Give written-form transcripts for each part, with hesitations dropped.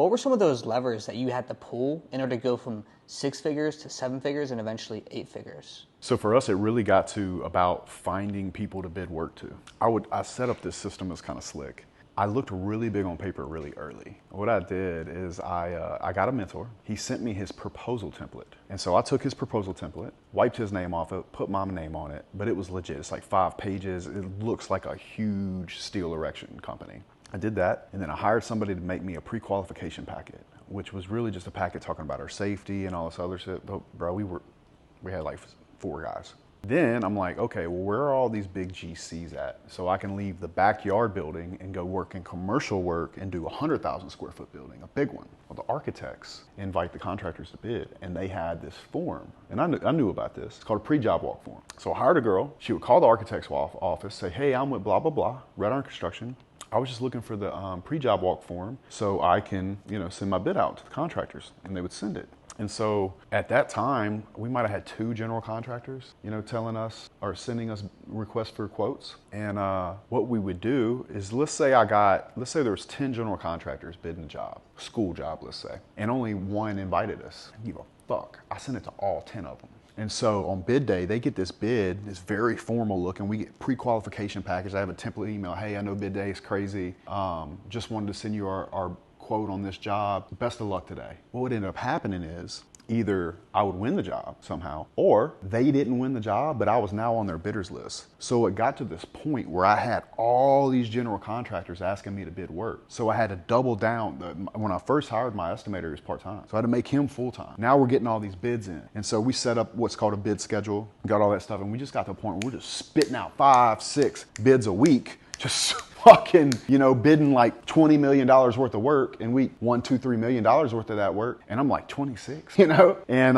What were some of those levers that you had to pull in order to go from 6 figures to 7 figures and eventually 8 figures? So for us, it really got to about finding people to bid work to. I set up this system as kind of slick. I looked really big on paper really early. What I did is I got a mentor. He sent me his proposal template. And so I took his proposal template, wiped his name off it, put my name on it, but it was legit. It's like 5 pages. It looks like a huge steel erection company. I did that, and then I hired somebody to make me a pre-qualification packet, which was really just a packet talking about our safety and all this other shit. But bro, we had like 4 guys. Then I'm like, okay, well, where are all these big GCs at? So I can leave the backyard building and go work in commercial work and do a 100,000 square foot building, a big one. Well, the architects invite the contractors to bid, and they had this form, and I knew about this. It's called a pre-job walk form. So I hired a girl. She would call the architect's office, say, hey, I'm with blah, blah, blah, Red Iron Construction. I was just looking for the pre-job walk form so I can, send my bid out to the contractors, and they would send it. And so at that time, we might have had 2 general contractors, telling us or sending us requests for quotes. And what we would do is, let's say there was 10 general contractors bidding a job, school job, let's say, and only 1 invited us. I give a fuck. I sent it to all 10 of them. And so on bid day, they get this bid, it's very formal looking. We get pre-qualification package. I have a template email. Hey, I know bid day is crazy. Just wanted to send you our quote on this job. Best of luck today. What would end up happening is either I would win the job somehow, or they didn't win the job, but I was now on their bidders list. So it got to this point where I had all these general contractors asking me to bid work. So I had to double down. When I first hired my estimator, he was part-time. So I had to make him full-time. Now we're getting all these bids in. And so we set up what's called a bid schedule, got all that stuff, and we just got to a point where we're just spitting out 5, 6 bids a week, just fucking, bidding like $20 million worth of work, and we won $2-3 million worth of that work. And I'm like 26, and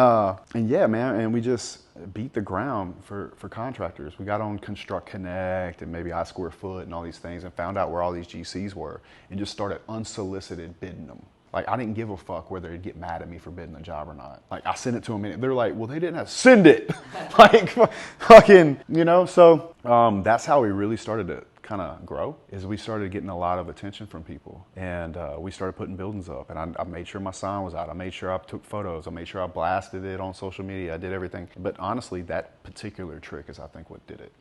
yeah, man. And we just beat the ground for contractors. We got on Construct Connect and maybe I Square Foot and all these things, and found out where all these GCs were and just started unsolicited bidding them. Like, I didn't give a fuck whether they'd get mad at me for bidding the job or not. Like, I sent it to them and they're like, well, they didn't have to send it. Like, fucking, so that's how we really started to kind of grow, is we started getting a lot of attention from people, and we started putting buildings up, and I made sure my sign was out. I made sure I took photos. I made sure I blasted it on social media. I did everything. But honestly, that particular trick is, I think, what did it.